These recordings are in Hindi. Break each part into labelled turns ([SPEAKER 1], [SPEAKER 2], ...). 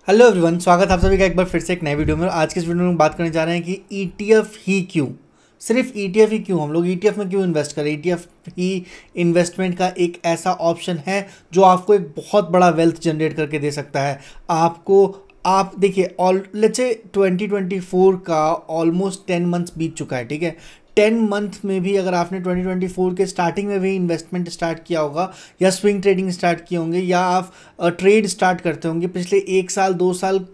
[SPEAKER 1] हेलो एवरीवन, स्वागत है आप सभी का एक बार फिर से एक नए वीडियो में। आज के इस वीडियो में बात करने जा रहे हैं कि ईटीएफ ही क्यों, सिर्फ ईटीएफ ही क्यों, हम लोग ईटीएफ में क्यों इन्वेस्ट करें। ईटीएफ ही इन्वेस्टमेंट का एक ऐसा ऑप्शन है जो आपको एक बहुत बड़ा वेल्थ जनरेट करके दे सकता है। आप देखिए, ऑल लेट्स से 2024 का ऑलमोस्ट 10 मंथ्स बीत चुका है, ठीक है। 10 मंथ में भी अगर आपने 2024 के स्टार्टिंग में भी इन्वेस्टमेंट स्टार्ट किया होगा या स्विंग ट्रेडिंग स्टार्ट किए होंगे या आप ट्रेड स्टार्ट करते होंगे पिछले 1 साल 2 साल,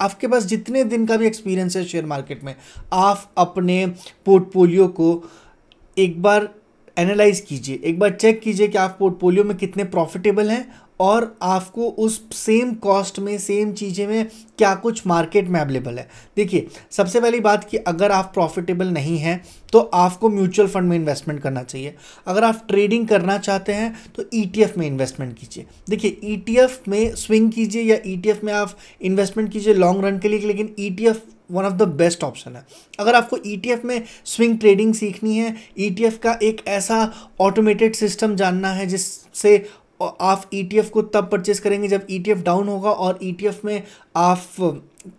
[SPEAKER 1] आपके पास जितने दिन का भी एक्सपीरियंस है शेयर मार्केट में, आप अपने पोर्टफोलियो को एक बार एनालाइज कीजिए, एक बार चेक कीजिए कि आप पोर्टफोलियो में कितने प्रॉफिटेबल हैं और आपको उस सेम कॉस्ट में सेम चीज़ें में क्या कुछ मार्केट में अवेलेबल है। देखिए, सबसे पहली बात कि अगर आप प्रॉफिटेबल नहीं हैं तो आपको म्यूचुअल फंड में इन्वेस्टमेंट करना चाहिए। अगर आप ट्रेडिंग करना चाहते हैं तो ईटीएफ में इन्वेस्टमेंट कीजिए। देखिए, ईटीएफ में स्विंग कीजिए या ईटीएफ में आप इन्वेस्टमेंट कीजिए लॉन्ग रन के लिए, लेकिन ETF one of the best option है। अगर आपको ईटीएफ में स्विंग ट्रेडिंग सीखनी है, ईटीएफ का एक ऐसा ऑटोमेटेड सिस्टम जानना है जिससे आप ईटीएफ को तब परचेस करेंगे जब ईटीएफ डाउन होगा और ईटीएफ में आप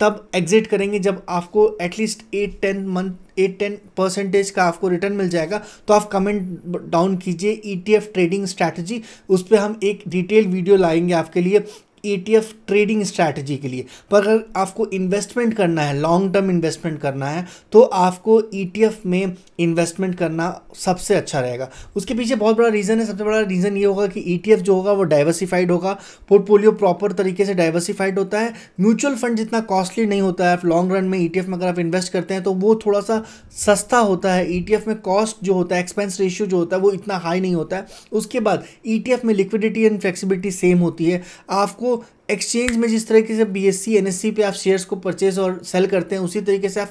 [SPEAKER 1] तब एग्जिट करेंगे जब आपको एटलीस्ट 8-10% का आपको रिटर्न मिल जाएगा। तो आप कमेंट डाउन कीजिए ईटीएफ ट्रेडिंग स्ट्रैटेजी, उस पर हम एक डिटेल वीडियो लाएंगे आपके लिए ईटीएफ ट्रेडिंग स्ट्रैटेजी के लिए। पर अगर आपको इन्वेस्टमेंट करना है, लॉन्ग टर्म इन्वेस्टमेंट करना है, तो आपको ईटीएफ में इन्वेस्टमेंट करना सबसे अच्छा रहेगा। उसके पीछे बहुत बड़ा रीज़न है। सबसे बड़ा रीज़न ये होगा कि ईटीएफ जो होगा वो डाइवर्सिफाइड होगा, पोर्टफोलियो प्रॉपर तरीके से डाइवर्सिफाइड होता है। म्यूचुअल फंड जितना कॉस्टली नहीं होता है। लॉन्ग रन में ईटीएफ में अगर आप इन्वेस्ट करते हैं तो वो थोड़ा सा सस्ता होता है। ईटीएफ में कॉस्ट जो होता है, एक्सपेंस रेशियो जो होता है, वो इतना हाई नहीं होता है। उसके बाद ईटीएफ में लिक्विडिटी एंड फ्लेक्सिबिलिटी सेम होती है। आपको एक्सचेंज में जिस तरीके से बीएससी एनएससी पे आप शेयर्स को परचेज और सेल करते हैं, उसी तरीके से आप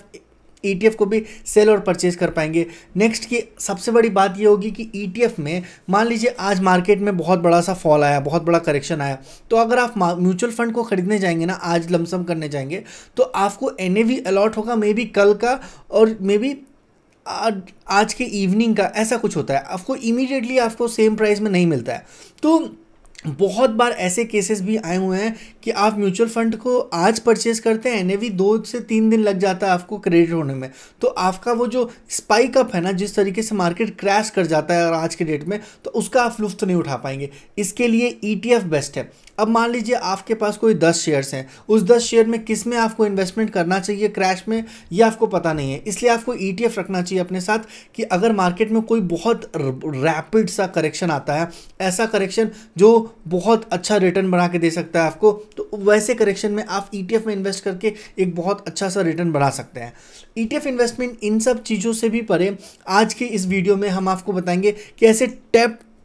[SPEAKER 1] ईटीएफ को भी सेल और परचेज कर पाएंगे। नेक्स्ट की सबसे बड़ी बात ये होगी कि ईटीएफ में मान लीजिए आज मार्केट में बहुत बड़ा सा फॉल आया, बहुत बड़ा करेक्शन आया, तो अगर आप म्यूचुअल फंड को खरीदने जाएंगे ना, आज लमसम करने जाएंगे, तो आपको एनएवी अलॉट होगा मे बी कल का और मे बी आज के इवनिंग का, ऐसा कुछ होता है। आपको इमीडिएटली आपको सेम प्राइस में नहीं मिलता है। तो बहुत बार ऐसे केसेस भी आए हुए हैं कि आप म्यूचुअल फंड को आज परचेज करते हैं, एनएवी 2 से 3 दिन लग जाता है आपको क्रेडिट होने में। तो आपका वो जो स्पाइक अप है ना, जिस तरीके से मार्केट क्रैश कर जाता है और आज के डेट में, तो उसका आप लुत्फ नहीं उठा पाएंगे। इसके लिए ईटीएफ बेस्ट है। अब मान लीजिए आपके पास कोई 10 शेयर्स हैं, उस 10 शेयर में किस में आपको इन्वेस्टमेंट करना चाहिए क्रैश में, ये आपको पता नहीं है। इसलिए आपको ईटीएफ रखना चाहिए अपने साथ कि अगर मार्केट में कोई बहुत रैपिड सा करेक्शन आता है, ऐसा करेक्शन जो बहुत अच्छा रिटर्न बना के दे सकता है आपको, तो वैसे करेक्शन में आप ईटीएफ में इन्वेस्ट करके एक बहुत अच्छा सा रिटर्न बना सकते हैं। ईटीएफ इन्वेस्टमेंट इन सब चीज़ों से भी परे, आज के इस वीडियो में हम आपको बताएंगे कि ऐसे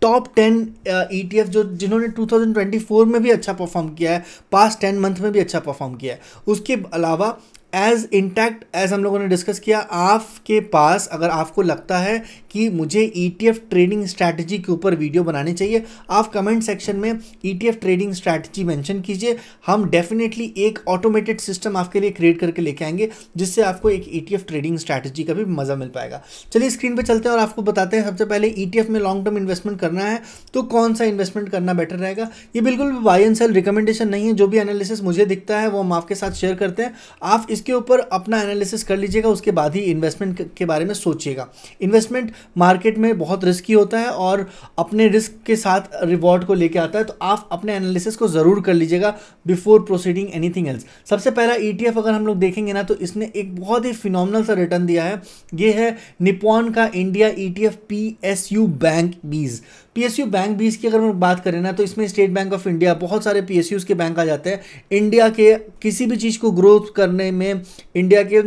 [SPEAKER 1] टॉप 10 ईटीएफ जिन्होंने 2024 में भी अच्छा परफॉर्म किया है, पास्ट 10 मंथ में भी अच्छा परफॉर्म किया है। उसके अलावा एज इंटैक्ट एज हम लोगों ने डिस्कस किया, आपके पास अगर आपको लगता है कि मुझे ईटीएफ ट्रेडिंग स्ट्रैटेजी के ऊपर वीडियो बनानी चाहिए, आप कमेंट सेक्शन में ईटीएफ ट्रेडिंग स्ट्रैटेजी मेंशन कीजिए। हम डेफिनेटली एक ऑटोमेटेड सिस्टम आपके लिए क्रिएट करके लेके आएंगे जिससे आपको एक ईटीएफ ट्रेडिंग स्ट्रैटेजी का भी मज़ा मिल पाएगा। चलिए स्क्रीन पर चलते हैं और आपको बताते हैं। सबसे पहले ईटीएफ में लॉन्ग टर्म इन्वेस्टमेंट करना है तो कौन सा इन्वेस्टमेंट करना बेटर रहेगा। ये बिल्कुल भी बाय एंड सेल रिकमेंडेशन नहीं है। जो भी एनालिसिस मुझे दिखता है वो हम आपके साथ शेयर करते हैं। आप इसके ऊपर अपना एनालिसिस कर लीजिएगा, उसके बाद ही इन्वेस्टमेंट के बारे में सोचिएगा। इन्वेस्टमेंट मार्केट में बहुत रिस्की होता है और अपने रिस्क के साथ रिवॉर्ड को लेके आता है, तो आप अपने एनालिसिस को ज़रूर कर लीजिएगा बिफोर प्रोसीडिंग एनीथिंग एल्स। सबसे पहला ईटीएफ अगर हम लोग देखेंगे ना, तो इसने एक बहुत ही फिनोमिनल सा रिटर्न दिया है। ये है निप्पॉन का India ETF PSU bank 20। PSU bank 20 की अगर हम बात करें ना, तो इसमें स्टेट बैंक ऑफ इंडिया, बहुत सारे पीएसयूज के बैंक आ जाते हैं। इंडिया के किसी भी चीज़ को ग्रोथ करने में, इंडिया के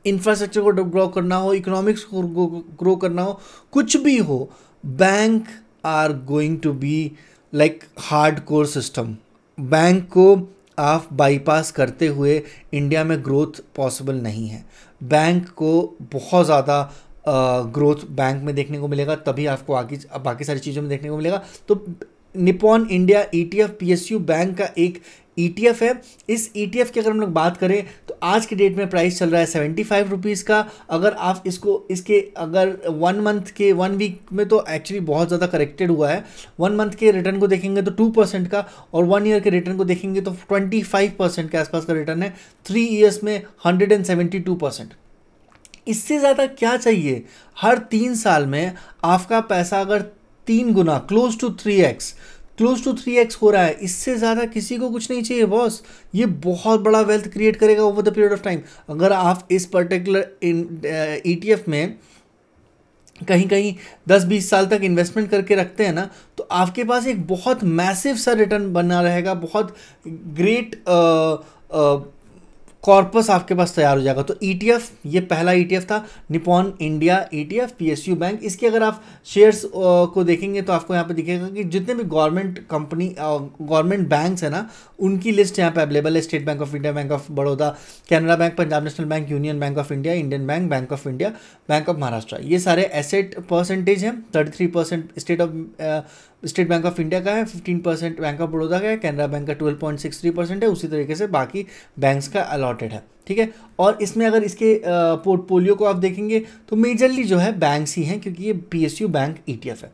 [SPEAKER 1] इंफ्रास्ट्रक्चर को ग्रो करना हो, इकोनॉमिक्स को ग्रो करना हो, कुछ भी हो, bank are going to be like hard core system. Bank को आप बाईपास करते हुए इंडिया में ग्रोथ पॉसिबल नहीं है। बैंक को बहुत ज़्यादा ग्रोथ बैंक में देखने को मिलेगा, तभी आपको आगे बाकी सारी चीज़ों में देखने को मिलेगा। तो Nippon India ETF PSU bank का एक ईटीएफ है। इस ईटीएफ की अगर हम लोग बात करें तो आज के डेट में प्राइस चल रहा है 75 रुपीज़ का। अगर आप इसके अगर 1 वीक में तो एक्चुअली बहुत ज़्यादा करेक्टेड हुआ है, 1 मंथ के रिटर्न को देखेंगे तो 2% का, और 1 ईयर के रिटर्न को देखेंगे तो 25% के आसपास का रिटर्न है। 3 ईयर्स में 172%। इससे ज़्यादा क्या चाहिए? हर 3 साल में आपका पैसा अगर 3 गुना क्लोज टू 3x हो रहा है, इससे ज़्यादा किसी को कुछ नहीं चाहिए बॉस। ये बहुत बड़ा वेल्थ क्रिएट करेगा over the period of time. अगर आप इस पर्टिकुलर ETF में कहीं कहीं 10-20 साल तक इन्वेस्टमेंट करके रखते हैं ना, तो आपके पास एक बहुत मैसिव सा रिटर्न बना रहेगा, बहुत ग्रेट कॉर्पस आपके पास तैयार हो जाएगा। तो ETF, ये पहला ETF था, Nippon India ETF PSU bank. इसके अगर आप शेयर्स को देखेंगे तो आपको यहाँ पे दिखेगा कि जितने भी गवर्नमेंट बैंक्स हैं ना, उनकी लिस्ट यहाँ पे अवेलेबल है। State Bank of India, bank of Baroda, Canara bank, Punjab national bank, union bank of India, Indian bank, bank of India, bank of Maharashtra. ये सारे एसेट परसेंटेज हैं। 33% स्टेट बैंक ऑफ इंडिया का है, 15% बैंक ऑफ बड़ौदा का है, कैनरा बैंक का 12.63% है। उसी तरीके से बाकी बैंक्स का अलॉटेड है, ठीक है। और इसमें अगर इसके पोर्टफोलियो को आप देखेंगे तो मेजरली जो है बैंक्स ही हैं, क्योंकि ये PSU बैंक ETF है।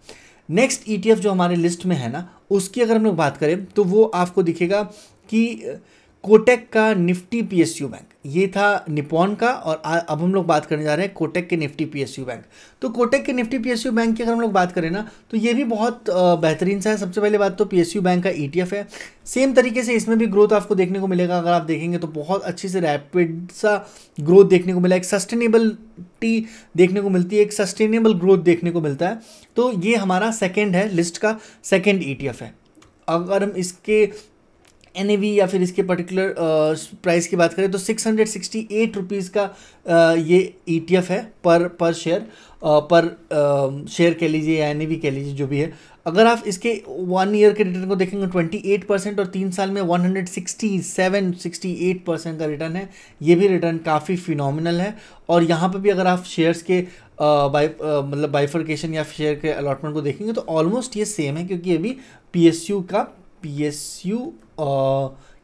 [SPEAKER 1] नेक्स्ट ETF जो हमारे लिस्ट में है ना, उसकी अगर हम लोग बात करें तो वो आपको दिखेगा कि कोटक का निफ्टी PSU बैंक। ये था निपॉन का, और अब हम लोग बात करने जा रहे हैं कोटक के निफ्टी PSU बैंक। तो कोटक के निफ्टी PSU बैंक की अगर हम लोग बात करें ना, तो ये भी बहुत बेहतरीन सा है। सबसे पहले बात तो PSU बैंक का ETF है। सेम तरीके से इसमें भी ग्रोथ आपको देखने को मिलेगा। अगर आप देखेंगे तो बहुत अच्छी से रैपिड सा ग्रोथ देखने को मिला, एक सस्टेनेबिलिटी देखने को मिलती है, एक सस्टेनेबल ग्रोथ देखने को मिलता है। तो ये हमारा सेकेंड है, लिस्ट का सेकेंड ETF है। अगर हम इसके NAV या फिर इसके पर्टिकुलर प्राइस की बात करें तो 668 रुपीज़ का ये ETF है पर शेयर, शेयर कह लीजिए या NAV कह लीजिए, जो भी है। अगर आप इसके 1 ईयर के रिटर्न को देखेंगे 28%, और 3 साल में 167-68% का रिटर्न है। ये भी रिटर्न काफ़ी फिनोमिनल है। और यहाँ पे भी अगर आप शेयर्स के मतलब बाइफर्केशन या शेयर के अलॉटमेंट को देखेंगे तो ऑलमोस्ट ये सेम है, क्योंकि ये भी PSU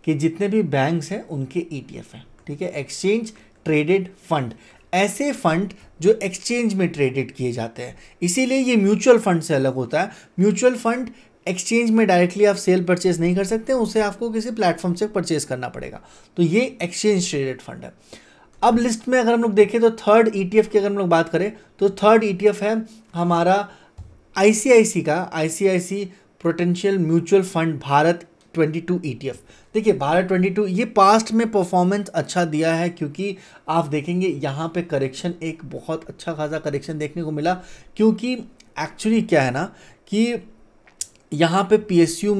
[SPEAKER 1] के जितने भी बैंक्स हैं उनके ETF हैं, ठीक है। एक्सचेंज ट्रेडेड फंड, ऐसे फंड जो एक्सचेंज में ट्रेडेड किए जाते हैं, इसीलिए ये म्यूचुअल फंड से अलग होता है। म्यूचुअल फंड एक्सचेंज में डायरेक्टली आप सेल परचेज नहीं कर सकते, उसे आपको किसी प्लेटफॉर्म से परचेज करना पड़ेगा। तो ये एक्सचेंज ट्रेडेड फंड है। अब लिस्ट में अगर हम लोग देखें तो थर्ड ETF की अगर हम लोग बात करें तो थर्ड ETF है हमारा ICICI का ICICI prudential mutual fund Bharat 22 ETF। देखिए भारत 22 ये पास्ट में परफॉर्मेंस अच्छा दिया है, क्योंकि आप देखेंगे यहाँ पे करेक्शन, एक बहुत अच्छा खासा करेक्शन देखने को मिला। क्योंकि एक्चुअली क्या है ना कि यहाँ पे PSU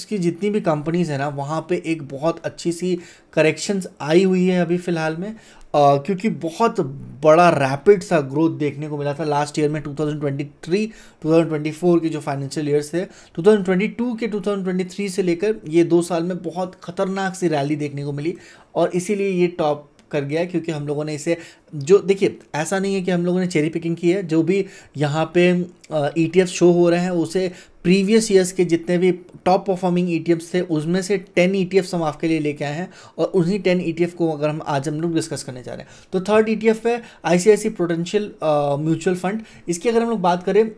[SPEAKER 1] की जितनी भी कंपनीज है ना, वहाँ पे एक बहुत अच्छी सी करेक्शंस आई हुई है अभी फ़िलहाल में, क्योंकि बहुत बड़ा रैपिड सा ग्रोथ देखने को मिला था लास्ट ईयर में। 2023-2024 के जो फाइनेंशियल ईयर्स थे, 2022 के 2023 से लेकर ये 2 साल में बहुत खतरनाक सी रैली देखने को मिली, और इसीलिए ये टॉप कर गया है। क्योंकि हम लोगों ने इसे, जो देखिए ऐसा नहीं है कि हम लोगों ने चेरी पिकिंग की है, जो भी यहाँ पे ETF शो हो रहे हैं उसे प्रीवियस ईयर्स के जितने भी टॉप परफॉर्मिंग ETFs थे उसमें से 10 ETFs हम आपके लिए लेके आए हैं, और उन्हीं 10 ETF को अगर हम लोग डिस्कस करने जा रहे हैं। तो थर्ड ETF है ICICI प्रूडेंशियल म्यूचुअल फंड। इसकी अगर हम लोग बात करें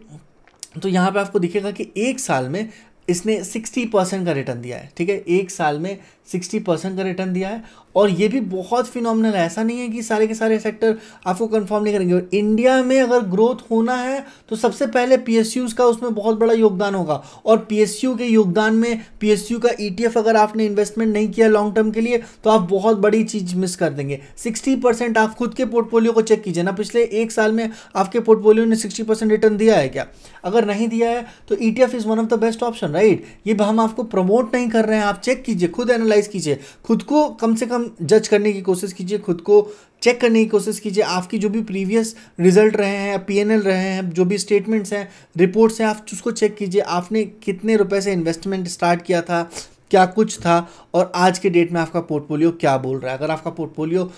[SPEAKER 1] तो यहाँ पे आपको दिखेगा कि एक साल में इसने 60% का रिटर्न दिया है, ठीक है। एक साल में 60% का रिटर्न दिया है, और ये भी बहुत फिनोमिनल है। ऐसा नहीं है कि सारे के सारे सेक्टर आपको कंफर्म नहीं करेंगे। इंडिया में अगर ग्रोथ होना है तो सबसे पहले PSUs का उसमें बहुत बड़ा योगदान होगा, और PSU के योगदान में PSU का ETF अगर आपने इन्वेस्टमेंट नहीं किया लॉन्ग टर्म के लिए तो आप बहुत बड़ी चीज़ मिस कर देंगे। 60% आप खुद के पोर्टफोलियो को चेक कीजिए ना, पिछले एक साल में आपके पोर्टफोलियो ने 60% रिटर्न दिया है क्या? अगर नहीं दिया है तो ETF is one of the best option, right. ये हम आपको प्रमोट नहीं कर रहे हैं, आप चेक कीजिए, खुद एनालाइज कीजिए, खुद को कम से कम जज करने की कोशिश कीजिए, खुद को चेक करने की कोशिश कीजिए। आपकी जो भी प्रीवियस रिजल्ट रहे हैं, PNL रहे हैं, जो भी स्टेटमेंट्स हैं, रिपोर्ट्स हैं, आप उसको चेक कीजिए। आपने कितने रुपए से इन्वेस्टमेंट स्टार्ट किया था, क्या कुछ था, और आज के डेट में आपका पोर्टफोलियो क्या बोल रहा है। अगर आपका पोर्टफोलियो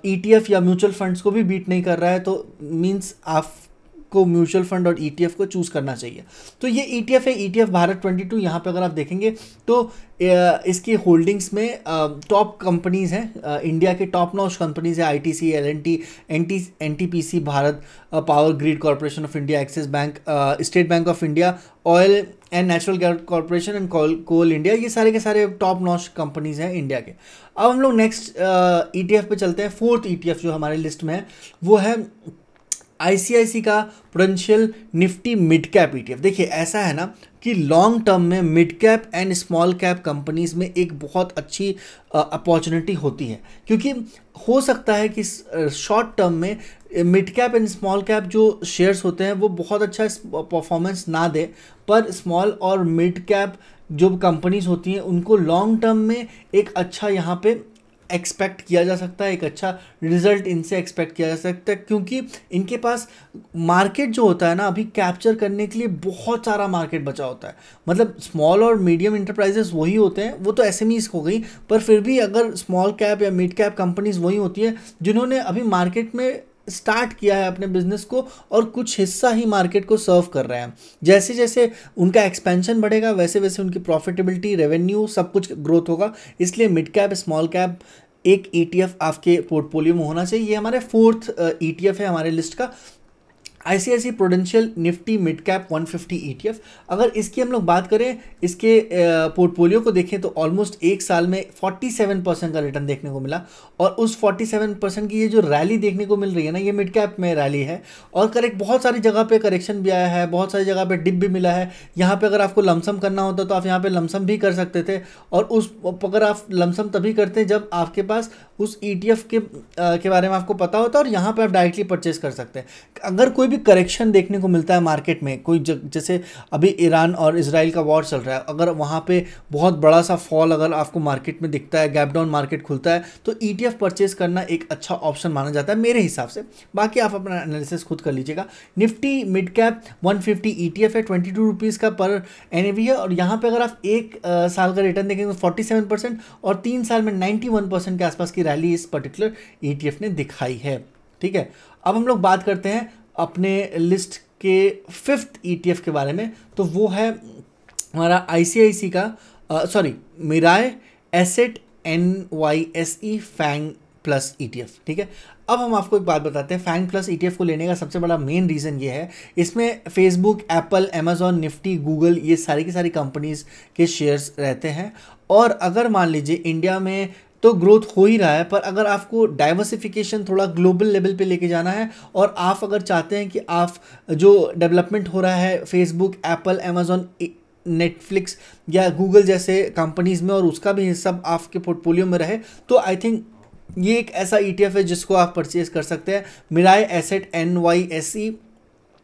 [SPEAKER 1] ETF या म्यूचुअल फंड्स को भी बीट नहीं कर रहा है तो मीन्स आप को म्यूचुअल फंड और ETF को चूज़ करना चाहिए। तो ये ETF है, ETF भारत 22। यहाँ पे अगर आप देखेंगे तो इसकी होल्डिंग्स में टॉप कंपनीज़ हैं, इंडिया के टॉप नॉच कंपनीज़ है, ITC, L&T, NTPC Bharat, power grid corporation of India, Axis Bank, State Bank of India, Oil and Natural Gas Corporation and Coal India, ये सारे के सारे टॉप नॉच कंपनीज हैं इंडिया के। अब हम लोग नेक्स्ट ETF पे चलते हैं। फोर्थ ETF जो हमारे लिस्ट में है वो है ICICI का prudential Nifty mid cap ETF। देखिए ऐसा है ना कि लॉन्ग टर्म में mid cap and small cap companies में एक बहुत अच्छी अपॉर्चुनिटी होती है, क्योंकि हो सकता है कि शॉर्ट टर्म में mid cap and small cap जो शेयर्स होते हैं वो बहुत अच्छा परफॉर्मेंस ना दे, पर स्मॉल और मिड कैप जो कंपनीज होती हैं उनको लॉन्ग टर्म में एक अच्छा यहाँ पे एक्सपेक्ट किया जा सकता है, एक अच्छा रिजल्ट इनसे एक्सपेक्ट किया जा सकता है, क्योंकि इनके पास मार्केट जो होता है ना अभी कैप्चर करने के लिए बहुत सारा मार्केट बचा होता है। मतलब स्मॉल और मीडियम इंटरप्राइजेस वही होते हैं, वो तो SMEs हो गई, पर फिर भी अगर स्मॉल कैप या मिड कैप कंपनीज वही होती है जिन्होंने अभी मार्केट में स्टार्ट किया है अपने बिजनेस को और कुछ हिस्सा ही मार्केट को सर्व कर रहे हैं। जैसे जैसे उनका एक्सपेंशन बढ़ेगा वैसे वैसे उनकी प्रॉफिटेबिलिटी, रेवेन्यू सब कुछ ग्रोथ होगा। इसलिए मिड कैप, स्मॉल कैप एक ETF आपके पोर्टफोलियो में होना चाहिए। ये हमारे फोर्थ ETF है हमारे लिस्ट का, ICICI prudential Nifty mid cap 150 ETF। अगर इसकी हम लोग बात करें, इसके पोर्टफोलियो को देखें तो ऑलमोस्ट एक साल में 47% का रिटर्न देखने को मिला, और उस 47% की ये जो रैली देखने को मिल रही है ना, ये मिड कैप में रैली है। और करेक्ट बहुत सारी जगह पे करेक्शन भी आया है, बहुत सारी जगह पे डिप भी मिला है। यहाँ पे अगर आपको लमसम करना होता तो आप यहाँ पे लमसम भी कर सकते थे, और अगर आप लमसम तभी करते जब आपके पास उस ETF के बारे में आपको पता होता, और यहाँ पे आप डायरेक्टली परचेस कर सकते हैं। अगर कोई भी करेक्शन देखने को मिलता है मार्केट में, कोई जैसे अभी ईरान और इजराइल का वॉर चल रहा है, अगर वहाँ पे बहुत बड़ा सा फॉल अगर आपको मार्केट में दिखता है, गैप डाउन मार्केट खुलता है, तो ETF परचेस करना एक अच्छा ऑप्शन माना जाता है मेरे हिसाब से। बाकी आप अपना एनालिसिस खुद कर लीजिएगा। निफ्टी मिड कैप 150 ETF है, 22 रुपीज़ का पर NAV है, और यहाँ पे अगर आप एक साल का रिटर्न देखेंगे तो 47% और 3 साल में 91% के आसपास की रैली इस पर्टिकुलर ETF ने दिखाई है। ठीक है, अब हम लोग बात करते हैं अपने लिस्ट के फिफ्थ ETF के बारे में, तो वो है हमारा ICICI का Mirae Asset NYSE FANG plus ETF। ठीक है, अब हम आपको एक बात बताते हैं। फैंग प्लस ETF को लेने का सबसे बड़ा मेन रीज़न ये है, इसमें Facebook, Apple, Amazon, Nifty, Google, ये सारी की सारी कंपनीज़ के शेयर्स रहते हैं। और अगर मान लीजिए इंडिया में तो ग्रोथ हो ही रहा है, पर अगर आपको डाइवर्सिफिकेशन थोड़ा ग्लोबल लेवल पे लेके जाना है, और आप अगर चाहते हैं कि आप जो डेवलपमेंट हो रहा है फेसबुक, एप्पल, अमेजॉन, नेटफ्लिक्स या गूगल जैसे कंपनीज़ में, और उसका भी हिस्सा आपके पोर्टफोलियो में रहे, तो आई थिंक ये एक ऐसा ETF है जिसको आप परचेज कर सकते हैं। Mirae Asset NYSE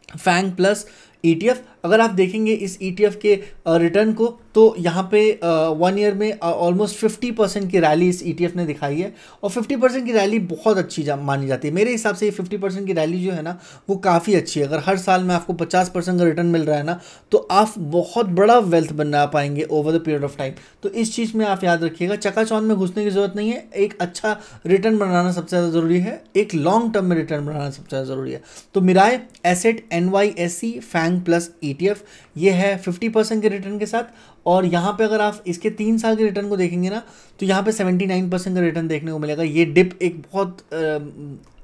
[SPEAKER 1] FANG plus ETF। अगर आप देखेंगे इस ETF के रिटर्न को, तो यहाँ पे 1 ईयर में ऑलमोस्ट 50% की रैली इस ETF ने दिखाई है, और 50% की रैली बहुत अच्छी मानी जाती है। मेरे हिसाब से ये 50% की रैली जो है ना वो काफ़ी अच्छी है। अगर हर साल में आपको 50% का रिटर्न मिल रहा है ना, तो आप बहुत बड़ा वेल्थ बना पाएंगे over the period of time. तो इस चीज़ में आप याद रखिएगा, चकाचौंध में घुसने की ज़रूरत नहीं है। एक अच्छा रिटर्न बनाना सबसे ज़्यादा ज़रूरी है, एक लॉन्ग टर्म में रिटर्न बनाना सबसे ज़्यादा ज़रूरी है। तो Mirae Asset NYSE FANG plus ETF ये है 50% के रिटर्न के साथ, और यहाँ पे अगर आप इसके 3 साल के रिटर्न को देखेंगे ना, तो यहाँ पे 79% का रिटर्न देखने को मिलेगा। ये डिप एक बहुत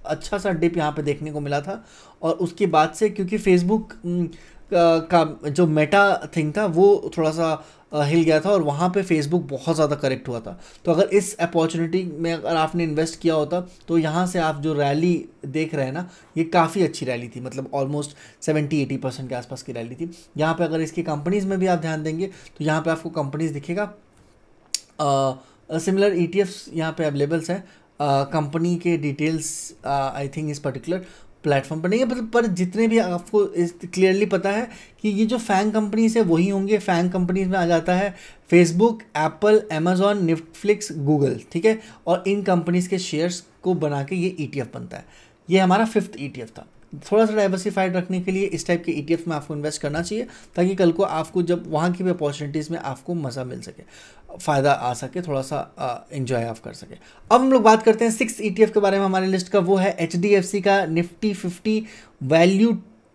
[SPEAKER 1] अच्छा सा डिप यहाँ पे देखने को मिला था, और उसके बाद से क्योंकि फेसबुक का जो मेटा थिंग था वो थोड़ा सा हिल गया था, और वहाँ पे फेसबुक बहुत ज़्यादा करेक्ट हुआ था। तो अगर इस अपॉर्चुनिटी में अगर आपने इन्वेस्ट किया होता, तो यहाँ से आप जो रैली देख रहे हैं ना, ये काफ़ी अच्छी रैली थी, मतलब ऑलमोस्ट 70-80% के आसपास की रैली थी। यहाँ पे अगर इसकी कंपनीज़ में भी आप ध्यान देंगे तो यहाँ पे आपको कंपनीज़ दिखेगा, सिमिलर ETFs यहाँ पे अवेलेबल्स हैं। कंपनी के डिटेल्स आई थिंक इस पर्टिकुलर प्लेटफॉर्म पर नहीं है, पर जितने भी आपको क्लियरली पता है कि ये जो फैंग कंपनीज है वही होंगे। फैंग कंपनीज में आ जाता है Facebook, Apple, Amazon, Netflix, Google. ठीक है, और इन कंपनीज के शेयर्स को बना के ये ETF बनता है। ये हमारा 5th ETF था। थोड़ा सा डाइवर्सिफाइड रखने के लिए इस टाइप के ETF में आपको इन्वेस्ट करना चाहिए, ताकि कल को आपको जब वहाँ की भी अपॉर्चुनिटीज़ में आपको मज़ा मिल सके, फ़ायदा आ सके, थोड़ा सा एंजॉय आप कर सके। अब हम लोग बात करते हैं 6th ETF के बारे में हमारी लिस्ट का, वो है HDFC का Nifty 50 value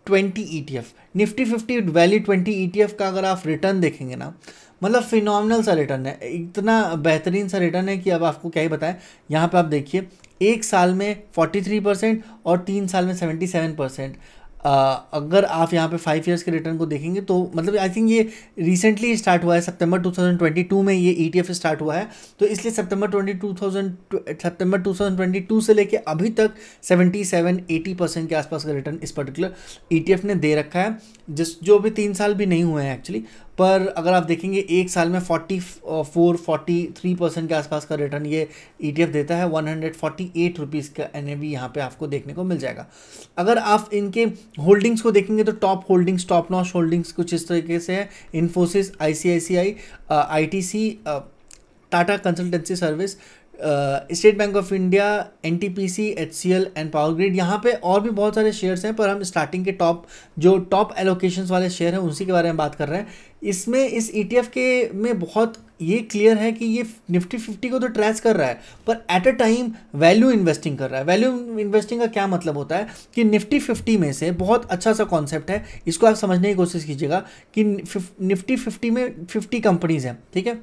[SPEAKER 1] 20 ETF, Nifty 50 value 20 ETF का अगर आप रिटर्न देखेंगे ना, मतलब फिनोमिनल सा रिटर्न है, इतना बेहतरीन सा रिटर्न है कि अब आपको क्या ही बताएं। यहाँ पे आप देखिए 1 साल में 43% और 3 साल में 77%। अगर आप यहाँ पे 5 इयर्स के रिटर्न को देखेंगे तो मतलब आई थिंक ये रिसेंटली स्टार्ट हुआ है, सितंबर 2022 में ये ETF स्टार्ट हुआ है, तो इसलिए सितंबर 2022 से लेके अभी तक 77-80% के आसपास का रिटर्न इस पर्टिकुलर ETF ने दे रखा है, जो अभी 3 साल भी नहीं हुए हैं एक्चुअली। पर अगर आप देखेंगे 1 साल में 43% के आसपास का रिटर्न ये ETF देता है। 148 रुपीज़ का NAV यहाँ पे आपको देखने को मिल जाएगा। अगर आप इनके होल्डिंग्स को देखेंगे तो top holdings, top notch holdings कुछ इस तरीके से है। Infosys, ICICI, ITC, Tata consultancy service, state Bank of India, NTPC, HCL and power grid. यहाँ पे और भी बहुत सारे शेयर्स हैं, पर हम स्टार्टिंग के टॉप एलोकेशंस वाले शेयर हैं उसी के बारे में बात कर रहे हैं। इसमें इस ETF के में बहुत ये क्लियर है कि ये निफ्टी 50 को तो ट्रेस कर रहा है, पर at a time value investing कर रहा है। वैल्यू इन्वेस्टिंग का क्या मतलब होता है कि निफ्टी 50 में से बहुत अच्छा सा कॉन्सेप्ट है, इसको आप समझने की कोशिश कीजिएगा कि निफ्टी 50 में 50 कंपनीज हैं, ठीक है,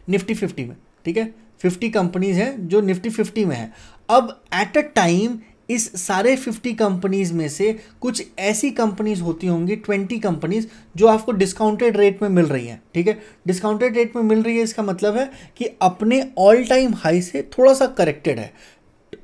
[SPEAKER 1] निफ्टी 50 में, ठीक है, 50 कंपनीज हैं जो निफ्टी 50 में है। अब एट अ टाइम इस सारे 50 कंपनीज में से कुछ ऐसी कंपनीज होती होंगी, 20 कंपनीज, जो आपको डिस्काउंटेड रेट में मिल रही हैं, ठीक है। डिस्काउंटेड रेट में मिल रही है, इसका मतलब है कि अपने ऑल टाइम हाई से थोड़ा सा करेक्टेड है।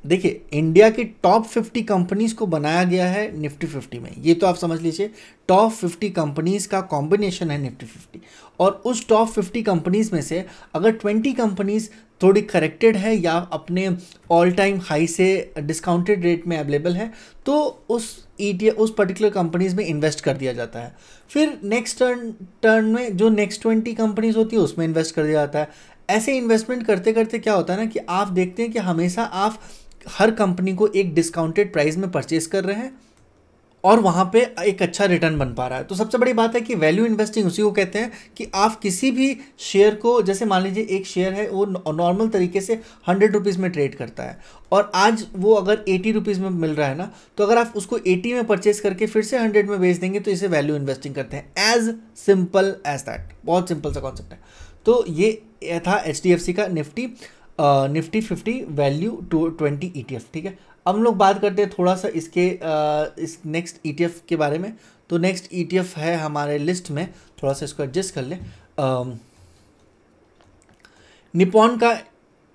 [SPEAKER 1] देखिए, इंडिया की टॉप 50 कंपनीज को बनाया गया है निफ्टी 50 में, ये तो आप समझ लीजिए। टॉप 50 कंपनीज का कॉम्बिनेशन है निफ्टी 50, और उस टॉप 50 कंपनीज में से अगर 20 कंपनीज थोड़ी करेक्टेड है या अपने ऑल टाइम हाई से डिस्काउंटेड रेट में अवेलेबल है, तो उस ETF उस पर्टिकुलर कंपनीज में इन्वेस्ट कर दिया जाता है। फिर नेक्स्ट टर्न में जो नेक्स्ट 20 कंपनीज होती है उसमें इन्वेस्ट कर दिया जाता है। ऐसे इन्वेस्टमेंट करते करते क्या होता है ना कि आप देखते हैं कि हमेशा आप हर कंपनी को एक डिस्काउंटेड प्राइस में परचेज कर रहे हैं और वहाँ पे एक अच्छा रिटर्न बन पा रहा है। तो सबसे बड़ी बात है कि वैल्यू इन्वेस्टिंग उसी को कहते हैं कि आप किसी भी शेयर को, जैसे मान लीजिए एक शेयर है वो नॉर्मल तरीके से 100 रुपीज़ में ट्रेड करता है और आज वो अगर 80 रुपीज़ में मिल रहा है ना, तो अगर आप उसको 80 में परचेज करके फिर से 100 में बेच देंगे तो इसे वैल्यू इन्वेस्टिंग करते हैं। एज सिंपल एज दैट, बहुत सिंपल सा कॉन्सेप्ट है। तो ये था HDFC का निफ्टी 50 वैल्यू 20 ETF, ठीक है। अब हम लोग बात करते हैं थोड़ा सा इस नेक्स्ट ETF के बारे में। तो नेक्स्ट ETF है हमारे लिस्ट में, थोड़ा सा इसको एडजस्ट कर लें। निपॉन का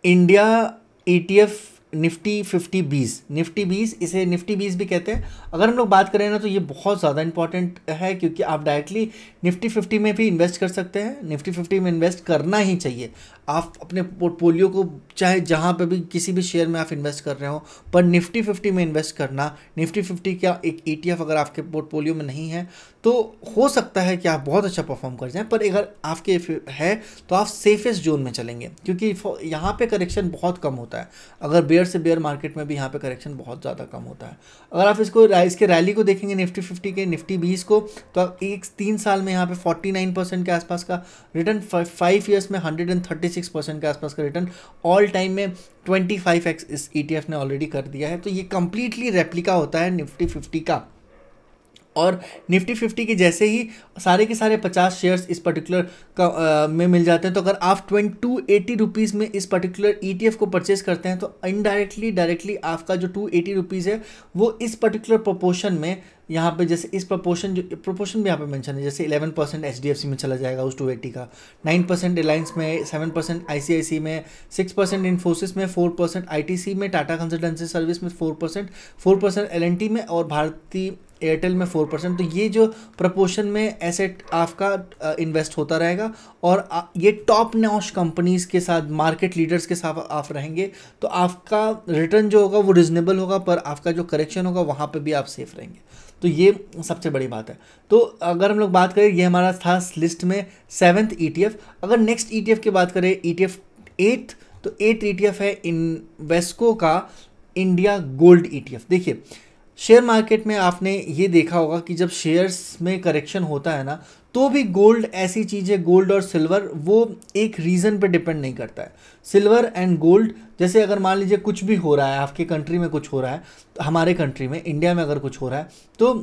[SPEAKER 1] इंडिया ETF निफ्टी 50-20, निफ्टी 20, इसे निफ्टी 20 भी कहते हैं। अगर हम लोग बात करें ना तो ये बहुत ज़्यादा इंपॉर्टेंट है, क्योंकि आप डायरेक्टली निफ्टी 50 में भी इन्वेस्ट कर सकते हैं। निफ्टी 50 में इन्वेस्ट करना ही चाहिए। आप अपने पोर्टफोलियो को चाहे जहाँ पे भी किसी भी शेयर में आप इन्वेस्ट कर रहे हो, पर निफ्टी 50 में इन्वेस्ट करना, निफ्टी 50 का एक ETF अगर आपके पोर्टफोलियो में नहीं है तो हो सकता है कि आप बहुत अच्छा परफॉर्म कर जाएं, पर अगर आपके है तो आप सेफेस्ट जोन में चलेंगे, क्योंकि यहाँ पे करेक्शन बहुत कम होता है। अगर बेयर से बेयर मार्केट में भी यहाँ पे करेक्शन बहुत ज़्यादा कम होता है। अगर आप इसके रैली को देखेंगे निफ्टी 50 के, निफ्टी 20 को, तो 3 साल में यहाँ पे 49% के आसपास का रिटर्न, 5 ईयर्स में 136% के आसपास का रिटर्न, ऑल टाइम में 25x इस ETF ने ऑलरेडी कर दिया है। तो ये कंप्लीटली रेप्लिका होता है निफ्टी 50 का। और निफ्टी 50 के जैसे ही सारे के सारे 50 शेयर्स इस पर्टिकुलर में मिल जाते हैं। तो अगर आप 280 रुपीज़ में इस पर्टिकुलर ETF को परचेज करते हैं तो इनडायरेक्टली डायरेक्टली आपका जो 280 रुपीज़ है वो इस पर्टिकुलर प्रोपोर्शन में, यहाँ पे जैसे इस प्रोपोर्शन भी यहाँ पे मेंशन है, जैसे 11% HDFC में चला जाएगा उस 280 का, 9% रिलायंस में, 7% ICICI में, 6% इन्फोसिस में, 4% ITC में, टाटा कंसल्टेंसी सर्विस में 4% L&T में और भारती एयरटेल में 4%। तो ये जो प्रपोर्शन में एसेट आपका इन्वेस्ट होता रहेगा और ये टॉप नॉच कंपनीज के साथ, मार्केट लीडर्स के साथ आप रहेंगे, तो आपका रिटर्न जो होगा वो रिजनेबल होगा, पर आपका जो करेक्शन होगा वहाँ पे भी आप सेफ रहेंगे। तो ये सबसे बड़ी बात है। तो अगर हम लोग बात करें, ये हमारा था लिस्ट में 7th ETF। अगर नेक्स्ट ETF की बात करें, ETF 8th, तो 8th ETF है इन्वेस्को का इंडिया गोल्ड ETF। देखिए, शेयर मार्केट में आपने ये देखा होगा कि जब शेयर्स में करेक्शन होता है ना, तो भी गोल्ड ऐसी चीज़ है, गोल्ड और सिल्वर, वो एक रीज़न पे डिपेंड नहीं करता है। सिल्वर एंड गोल्ड, जैसे अगर मान लीजिए कुछ भी हो रहा है, आपके कंट्री में कुछ हो रहा है, तो हमारे कंट्री में, इंडिया में अगर कुछ हो रहा है, तो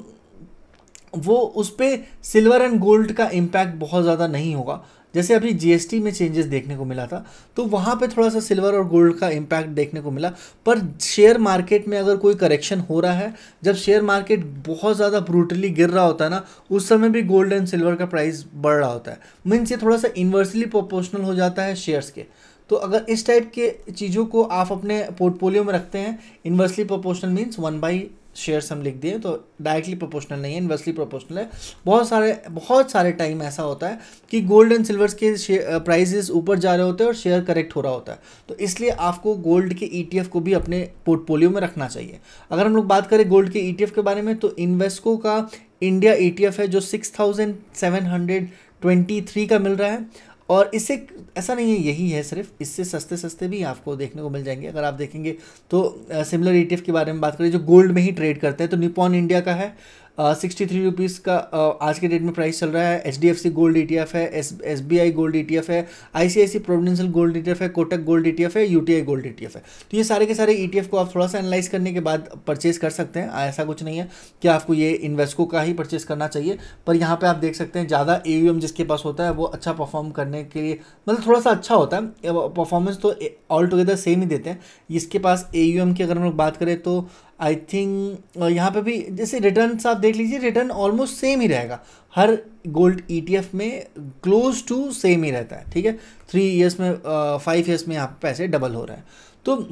[SPEAKER 1] वो उस पर सिल्वर एंड गोल्ड का इम्पैक्ट बहुत ज़्यादा नहीं होगा। जैसे अभी जीएसटी में चेंजेस देखने को मिला था, तो वहाँ पे थोड़ा सा सिल्वर और गोल्ड का इम्पैक्ट देखने को मिला। पर शेयर मार्केट में अगर कोई करेक्शन हो रहा है, जब शेयर मार्केट बहुत ज़्यादा ब्रूटली गिर रहा होता है ना, उस समय भी गोल्ड एंड सिल्वर का प्राइस बढ़ रहा होता है। मीन्स ये थोड़ा सा इन्वर्सली प्रोपोर्शनल हो जाता है शेयर्स के। तो अगर इस टाइप के चीज़ों को आप अपने पोर्टफोलियो में रखते हैं, इन्वर्सली प्रोपोर्शनल मीन्स 1/, शेयर्स हम लिख दिए तो डायरेक्टली प्रोपोर्शनल नहीं है, इन्वर्सली प्रोपोर्शनल है। बहुत सारे टाइम ऐसा होता है कि गोल्ड एंड सिल्वर्स के प्राइसेस ऊपर जा रहे होते हैं और शेयर करेक्ट हो रहा होता है। तो इसलिए आपको गोल्ड के ईटीएफ को भी अपने पोर्टफोलियो में रखना चाहिए। अगर हम लोग बात करें गोल्ड के ईटीएफ के बारे में, तो इन्वेस्को का इंडिया ईटीएफ है जो 6723 का मिल रहा है। और इससे ऐसा नहीं है यही है सिर्फ, इससे सस्ते सस्ते भी आपको देखने को मिल जाएंगे। अगर आप देखेंगे तो सिमिलर ईटीएफ के बारे में बात करें जो गोल्ड में ही ट्रेड करते हैं, तो निपॉन इंडिया का है 63 रुपीज़ का आज के डेट में प्राइस चल रहा है। HDFC गोल्ड ETF है, SBI गोल्ड ETF है, ICICI प्रोविडेंशियल गोल्ड ETF है, कोटक गोल्ड ETF है, UTI गोल्ड ETF है। तो ये सारे के सारे ETF को आप थोड़ा सा एनालाइज करने के बाद परचेज कर सकते हैं। ऐसा कुछ नहीं है कि आपको ये इन्वेस्को का ही परचेज करना चाहिए, पर यहाँ पर आप देख सकते हैं ज़्यादा AUM जिसके पास होता है वो अच्छा परफॉर्म करने के लिए, मतलब थोड़ा सा अच्छा होता है परफॉर्मेंस, तो ऑल टुगेदर सेम ही देते हैं। इसके पास AUM की अगर हम लोग बात करें तो आई थिंक यहाँ पे भी जैसे रिटर्न आप देख लीजिए, रिटर्न ऑलमोस्ट सेम ही रहेगा हर गोल्ड ETF में, क्लोज टू सेम ही रहता है। ठीक है, 3 ईयर्स में 5 ईयर्स में यहाँ पे पैसे डबल हो रहे हैं। तो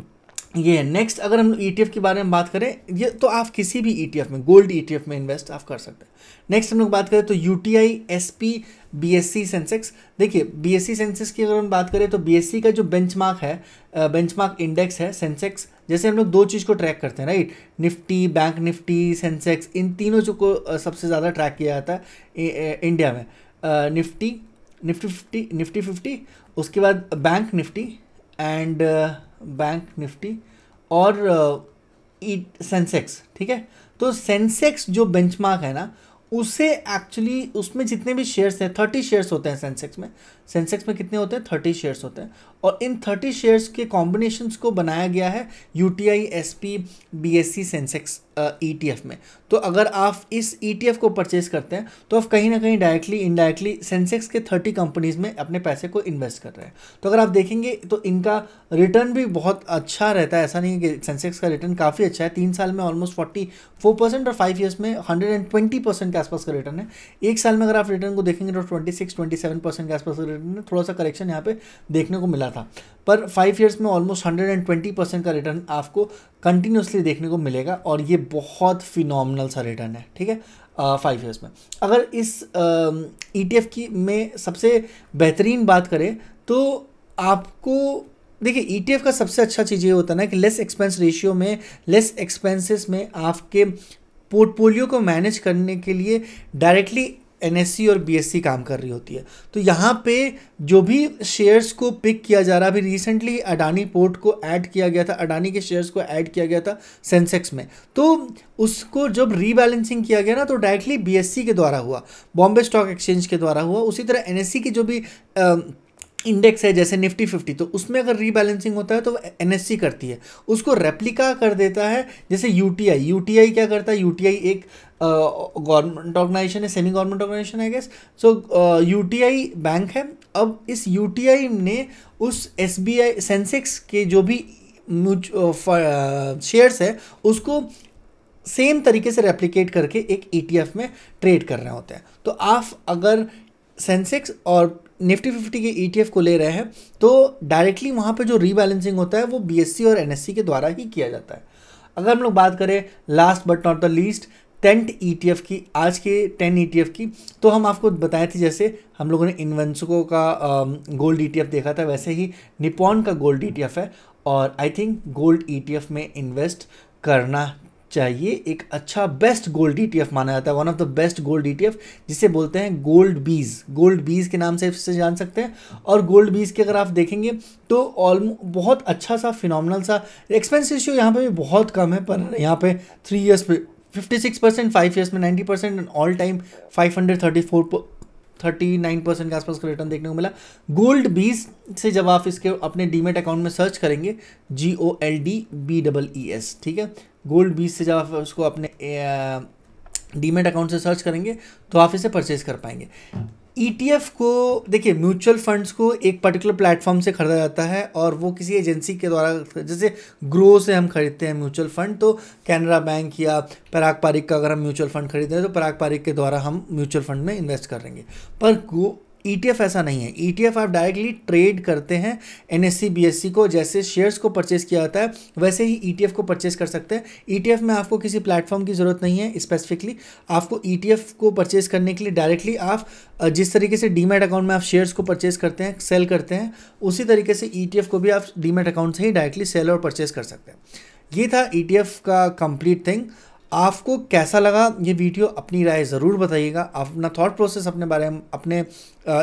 [SPEAKER 1] ये है। नेक्स्ट अगर हम ETF के बारे में बात करें, ये तो आप किसी भी ETF में, गोल्ड ETF में इन्वेस्ट आप कर सकते हैं। नेक्स्ट हम लोग बात करें तो UTI SP BSE सेंसेक्स। देखिए BSE सेंसेक्स की अगर हम बात करें तो BSE का जो बेंचमार्क है, बेंचमार्क इंडेक्स है सेंसेक्स, जैसे हम लोग 2 चीज़ को ट्रैक करते हैं राइट, निफ्टी, बैंक निफ्टी, सेंसेक्स, इन तीनों जो को सबसे ज़्यादा ट्रैक किया जाता है इंडिया में। निफ्टी 50, उसके बाद bank Nifty and bank Nifty और सेंसेक्स। ठीक है, तो सेंसेक्स जो बेंचमार्क है ना, उसे एक्चुअली उसमें जितने भी शेयर्स हैं, 30 शेयर्स होते हैं सेंसेक्स में कितने होते हैं, 30 शेयर्स होते हैं। और इन 30 शेयर्स के कॉम्बिनेशंस को बनाया गया है UTI SP BSE Sensex ETF में। तो अगर आप इस ETF को परचेज करते हैं तो आप कहीं ना कहीं डायरेक्टली इनडायरेक्टली सेंसेक्स के 30 कंपनीज़ में अपने पैसे को इन्वेस्ट कर रहे हैं। तो अगर आप देखेंगे तो इनका रिटर्न भी बहुत अच्छा रहता है। ऐसा नहीं है कि सेंसेक्स का रिटर्न काफ़ी अच्छा है, 3 साल में ऑलमोस्ट 44% और 5 ईयर्स में 120% के आसपास का रिटर्न है। 1 साल में अगर आप रिटर्न को देखेंगे तो 26-27% के आसपास का रिटर्न है। थोड़ा सा करेक्शन यहाँ पे देखने को मिला था, पर 5 ईयर्स में ऑलमोस्ट 120% का रिटर्न आपको कंटिन्यूसली देखने को मिलेगा, और ये बहुत फिनोमिनल सा रिटर्न है। ठीक है, 5 ईयर्स में। अगर इस ETF की में सबसे बेहतरीन बात करें तो आपको देखिए ETF का सबसे अच्छा चीज़ ये होता है ना कि लेस एक्सपेंस रेशियो में, लेस एक्सपेंसेस में आपके पोर्टफोलियो को मैनेज करने के लिए डायरेक्टली NSE और BSE काम कर रही होती है। तो यहाँ पे जो भी शेयर्स को पिक किया जा रहा है, अभी रिसेंटली अडानी पोर्ट को ऐड किया गया था, अडानी के शेयर्स को ऐड किया गया था सेंसेक्स में, तो उसको जब रीबैलेंसिंग किया गया ना तो डायरेक्टली BSE के द्वारा हुआ, बॉम्बे स्टॉक एक्सचेंज के द्वारा हुआ। उसी तरह NSE की जो भी इंडेक्स है जैसे निफ्टी 50, तो उसमें अगर रीबैलेंसिंग होता है तो NSE करती है, उसको रेप्लिका कर देता है। जैसे UTI क्या करता है, UTI एक गवर्नमेंट ऑर्गेनाइजेशन है, सेमी गवर्नमेंट ऑर्गेनाइजेशन है गेस। सो UTI बैंक है। अब इस UTI ने उस SBI सेंसेक्स के जो भी शेयर्स है उसको सेम तरीके से रेप्लिकेट करके एक ETF में ट्रेड कर रहे होते हैं। तो आप अगर सेंसेक्स और निफ्टी 50 के ETF को ले रहे हैं तो डायरेक्टली वहाँ पे जो रीबैलेंसिंग होता है वो BSE और NSE के द्वारा ही किया जाता है। अगर हम लोग बात करें last but not the least 10 ETF की, आज के 10 ETF की, तो हम आपको बताए थे जैसे हम लोगों ने इन्वेंसको का गोल्ड ETF देखा था, वैसे ही निपॉन का गोल्ड ETF है। और आई थिंक गोल्ड ETF में इन्वेस्ट करना चाहिए। एक अच्छा बेस्ट गोल्ड ETF माना जाता है, one of the best gold ETF, जिसे बोलते हैं गोल्ड बीज के नाम से इससे जान सकते हैं। और गोल्ड बीज के अगर आप देखेंगे तो बहुत अच्छा सा फिनोमिनल सा एक्सपेंस रेशियो यहाँ पे भी बहुत कम है, पर यहाँ पे 3 ईयर्स पे 56%, 5 ईयर्स में 90% एंड ऑल टाइम 539% के आसपास का रिटर्न देखने को मिला। गोल्ड बीज से जब आप इसके अपने डीमेट अकाउंट में सर्च करेंगे GOLDBEES, ठीक है, गोल्ड बीज से जब आप उसको अपने डीमेट अकाउंट से सर्च करेंगे तो आप इसे परचेज कर पाएंगे। ETF को देखिए, म्यूचुअल फंड्स को एक पर्टिकुलर प्लेटफॉर्म से खरीदा जाता है और वो किसी एजेंसी के द्वारा, जैसे ग्रो से हम खरीदते हैं म्यूचुअल फंड, तो कैनरा बैंक या पराग पारिक का अगर हम म्यूचुअल फंड खरीदते हैं तो पराग पारिक के द्वारा हम म्यूचुअल फंड में इन्वेस्ट करेंगे। पर ETF ऐसा नहीं है। ETF आप डायरेक्टली ट्रेड करते हैं NSE BSE को, जैसे शेयर्स को परचेस किया जाता है वैसे ही ETF को परचेस कर सकते हैं। ETF में आपको किसी प्लेटफॉर्म की ज़रूरत नहीं है। स्पेसिफिकली आपको ETF को परचेस करने के लिए डायरेक्टली आप जिस तरीके से डीमैट अकाउंट में आप शेयर्स को परचेस करते हैं, सेल करते हैं, उसी तरीके से ETF को भी आप डीमैट अकाउंट से ही डायरेक्टली सेल और परचेस कर सकते हैं। ये था ETF का कंप्लीट थिंग। आपको कैसा लगा ये वीडियो, अपनी राय ज़रूर बताइएगा। अपना थॉट प्रोसेस अपने बारे में, अपने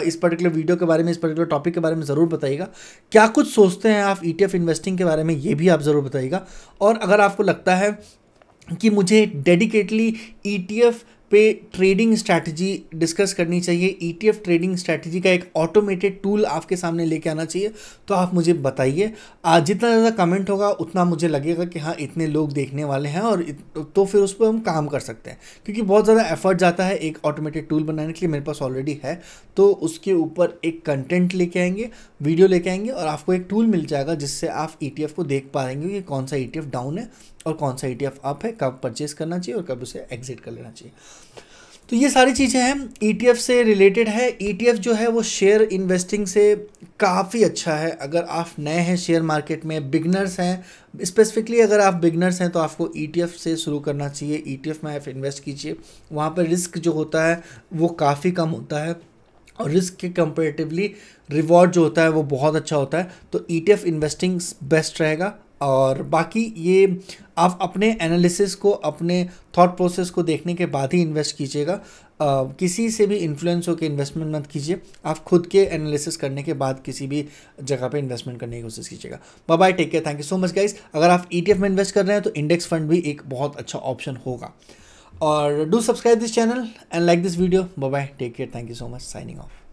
[SPEAKER 1] इस पर्टिकुलर वीडियो के बारे में, इस पर्टिकुलर टॉपिक के बारे में ज़रूर बताइएगा। क्या कुछ सोचते हैं आप ETF इन्वेस्टिंग के बारे में, ये भी आप ज़रूर बताइएगा। और अगर आपको लगता है कि मुझे डेडिकेटली ETF पे ट्रेडिंग स्ट्रैटेजी डिस्कस करनी चाहिए, ETF ट्रेडिंग स्ट्रैटेजी का एक ऑटोमेटेड टूल आपके सामने लेके आना चाहिए, तो आप मुझे बताइए। जितना ज़्यादा कमेंट होगा उतना मुझे लगेगा कि हाँ इतने लोग देखने वाले हैं, और तो फिर उस पर हम काम कर सकते हैं। क्योंकि बहुत ज़्यादा एफर्ट जाता है एक ऑटोमेटेड टूल बनाने के लिए। मेरे पास ऑलरेडी है, तो उसके ऊपर एक कंटेंट लेके आएंगे, वीडियो लेके आएंगे, और आपको एक टूल मिल जाएगा जिससे आप ETF को देख पाएंगे कि कौन सा ETF डाउन है और कौन सा ETF अप है, कब परचेस करना चाहिए और कब उसे एग्जिट कर लेना चाहिए। तो ये सारी चीज़ें हैं, ETF से रिलेटेड है। ETF जो है वो शेयर इन्वेस्टिंग से काफ़ी अच्छा है। अगर आप नए हैं शेयर मार्केट में, बिगनर्स हैं, स्पेसिफिकली अगर आप बिगनर्स हैं तो आपको ETF से शुरू करना चाहिए। ETF में आप इन्वेस्ट कीजिए, वहाँ पर रिस्क जो होता है वो काफ़ी कम होता है और रिस्क के कंपेरेटिवली रिवॉर्ड जो होता है वो बहुत अच्छा होता है। तो ETF इन्वेस्टिंग बेस्ट रहेगा। और बाकी ये आप अपने एनालिसिस को, अपने थॉट प्रोसेस को देखने के बाद ही इन्वेस्ट कीजिएगा। किसी से भी इन्फ्लुएंस होकर इन्वेस्टमेंट मत कीजिए। आप खुद के एनालिसिस करने के बाद किसी भी जगह पे इन्वेस्टमेंट करने की कोशिश कीजिएगा। Bye bye, take care, thank you so much guys. अगर आप ETF में इन्वेस्ट कर रहे हैं तो इंडेक्स फंड भी एक बहुत अच्छा ऑप्शन होगा। और do subscribe this channel and like this video. Bye bye, take care, thank you so much, signing of.